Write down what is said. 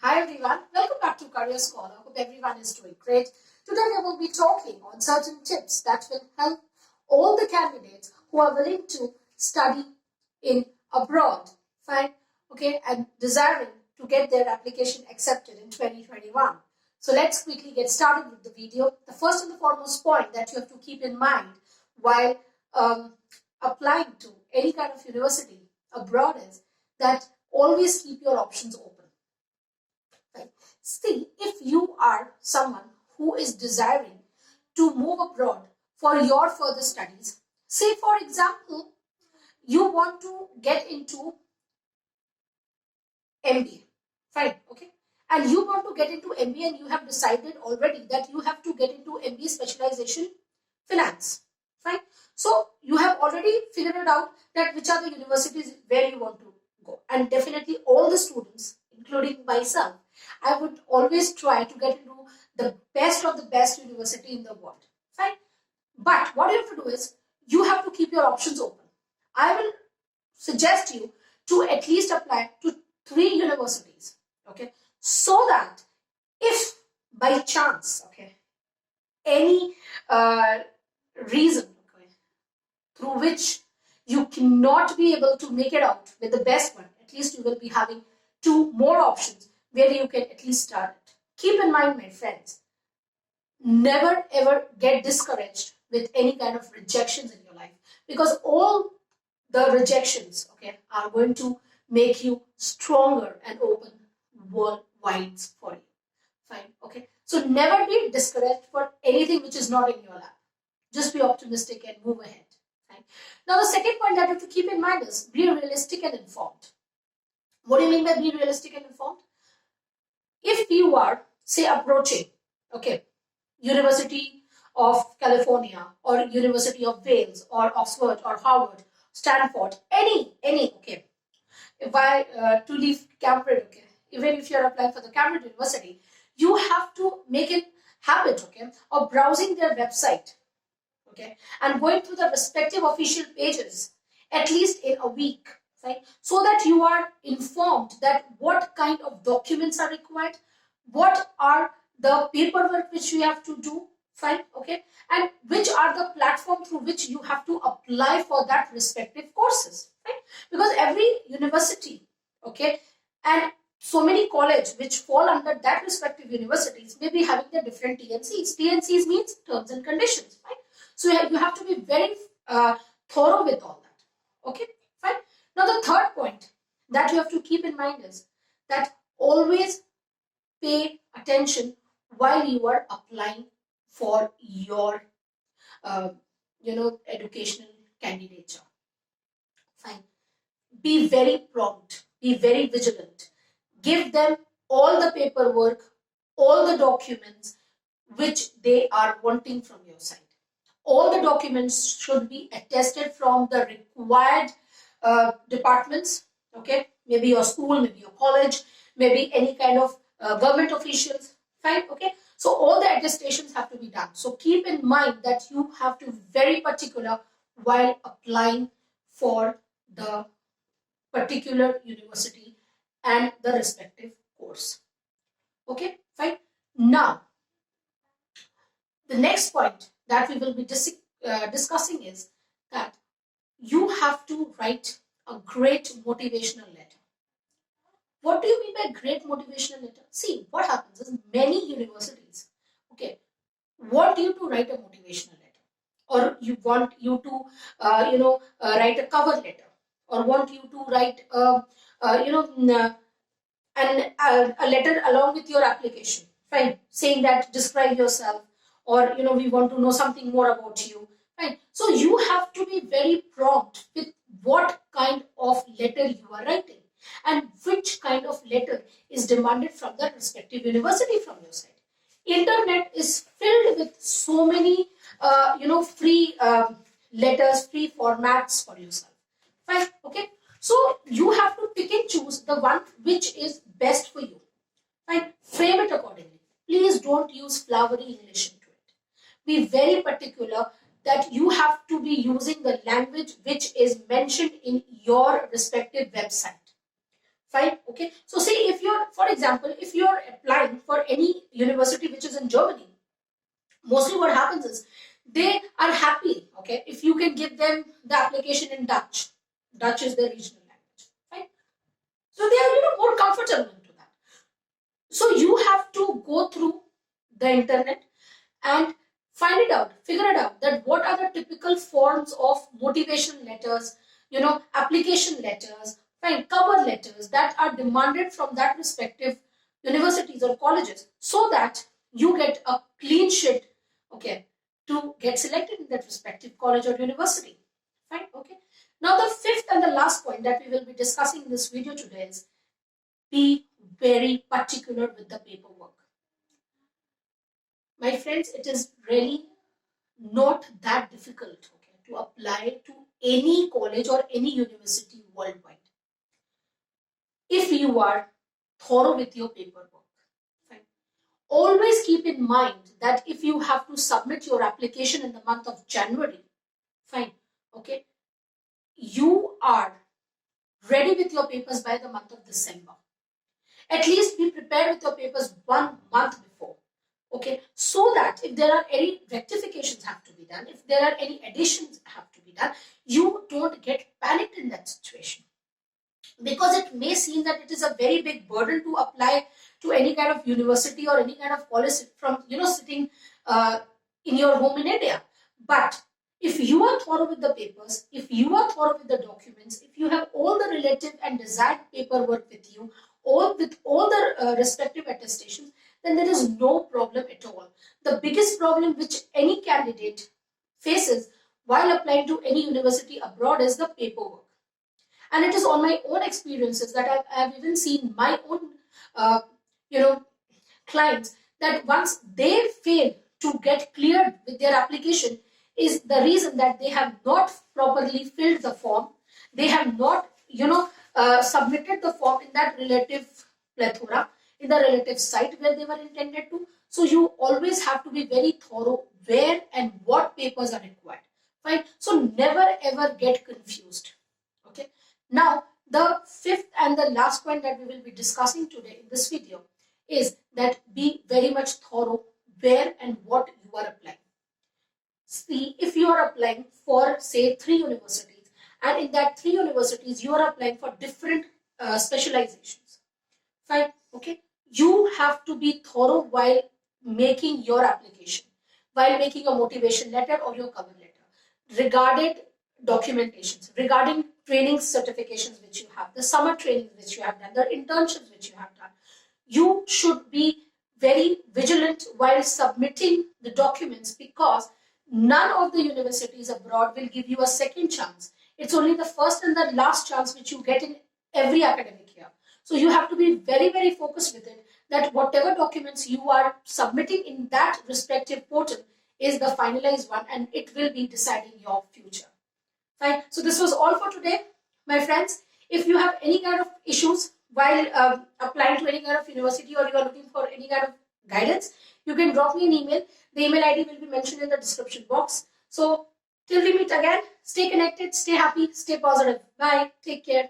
Hi everyone, welcome back to Careersscholar. Hope everyone is doing great. Today we will be talking on certain tips that will help all the candidates who are willing to study in abroad, fine, okay, and desiring to get their application accepted in 2021. So let's quickly get started with the video. The first and the foremost point that you have to keep in mind while applying to any kind of university abroad is that always keep your options open. Right? See, if you are someone who is desiring to move abroad for your further studies, say for example, you want to get into MBA, fine, okay, and you want to get into MBA and you have decided already that you have to get into MBA specialization finance, fine. So you have already figured it out that which are the universities where you want to go, and definitely all the students, including myself, I would always try to get into the best of the best university in the world, fine. But what you have to do is you have to keep your options open. I will suggest you to at least apply to 3 universities, okay, so that if by chance, okay, any reason, okay, through which you cannot be able to make it out with the best one, at least you will be having 2 more options where you can at least start it. Keep in mind, my friends, never ever get discouraged with any kind of rejections in your life, because all the rejections, okay, are going to make you stronger and open worldwide for you, fine, okay. So never be discouraged for anything which is not in your lap. Just be optimistic and move ahead, fine. Now the second point that you have to keep in mind is be realistic and informed. What do you mean by be realistic and informed? If you are, say, approaching, okay, University of California or University of Wales or Oxford or Harvard, Stanford, any, okay. If I to leave Cambridge, okay, even if you're applying for the Cambridge University, you have to make a habit, okay, of browsing their website, okay, and going through the respective official pages at least in a week, right, so that you are informed that what kind of documents are required, what are the paperwork which you have to do, fine, okay, and which are the platform through which you have to apply for that respective courses, right? Because every university, okay, and so many college which fall under that respective universities may be having the different TNCs. TNCs means terms and conditions, right? So you have to be very thorough with all that, okay, fine. Now the third point that you have to keep in mind is that always pay attention while you are applying for your educational candidature, fine. Be very prompt, be very vigilant, give them all the paperwork, all the documents which they are wanting from your side. All the documents should be attested from the required departments, okay, maybe your school, maybe your college, maybe any kind of government officials, fine, okay. So all the attestations have to be done. So keep in mind that you have to be very particular while applying for the particular university and the respective course, okay, fine. Now the next point that we will be discussing is that you have to write a great motivational letter. What do you mean by great motivational letter? See, what happens is many universities, okay, want you to write a motivational letter, or you want you to, write a cover letter, or want you to write, a letter along with your application, fine, saying that describe yourself, or we want to know something more about you, fine. So you have to be very prompt with what kind of letter you are writing and which kind of letter is demanded from the respective university from your side. Internet is filled with so many free letters, free formats for yourself, fine, okay. So you have to pick and choose the one which is best for you, fine. Frame it accordingly. Please don't use flowery English into it. Be very particular that you have to be using the language which is mentioned in your respective website, Fine. Okay. So see, if you're, for example, if you're applying for any university which is in Germany, mostly what happens is they are happy, okay, if you can give them the application in Dutch. Dutch is their regional language. Fine. So they are, more comfortable into that. So you have to go through the internet and figure it out that what are the typical forms of motivation letters, application letters, fine, cover letters that are demanded from that respective universities or colleges, so that you get a clean sheet, okay, to get selected in that respective college or university. Fine, okay. Now the fifth and the last point that we will be discussing in this video today is be very particular with the paperwork. My friends, it is really not that difficult, okay, to apply to any college or any university worldwide if you are thorough with your paperwork. Fine. Always keep in mind that if you have to submit your application in the month of January, fine, okay, you are ready with your papers by the month of December. At least be prepared with your papers 1 month before. Okay, so that if there are any rectifications have to be done, if there are any additions have to be done, you don't get panicked in that situation. Because it may seem that it is a very big burden to apply to any kind of university or any kind of college from, sitting in your home in India. But if you are thorough with the papers, if you are thorough with the documents, if you have all the relative and desired paperwork with you, with all the respective attestations, then there is no problem at all. The biggest problem which any candidate faces while applying to any university abroad is the paperwork. And it is on my own experiences that I've even seen my own, clients, that once they fail to get cleared with their application is the reason that they have not properly filled the form. They have not, submitted the form in that relative plethora, in the relative site where they were intended to. So you always have to be very thorough where and what papers are required. Fine. So never ever get confused. Okay. Now the fifth and the last point that we will be discussing today in this video is that be very much thorough where and what you are applying. See, if you are applying for say 3 universities, and in that 3 universities you are applying for different specializations. Fine. Okay. You have to be thorough while making your application, while making a motivation letter or your cover letter, regarding documentations, regarding training certifications which you have, the summer trainings which you have done, the internships which you have done. You should be very vigilant while submitting the documents, because none of the universities abroad will give you a second chance. It's only the first and the last chance which you get in every academic year. So you have to be very, very focused with it, that whatever documents you are submitting in that respective portal is the finalized one, and it will be deciding your future. Fine. So this was all for today, my friends. If you have any kind of issues while applying to any kind of university, or you are looking for any kind of guidance, you can drop me an email. The email ID will be mentioned in the description box. So till we meet again, stay connected, stay happy, stay positive. Bye. Take care.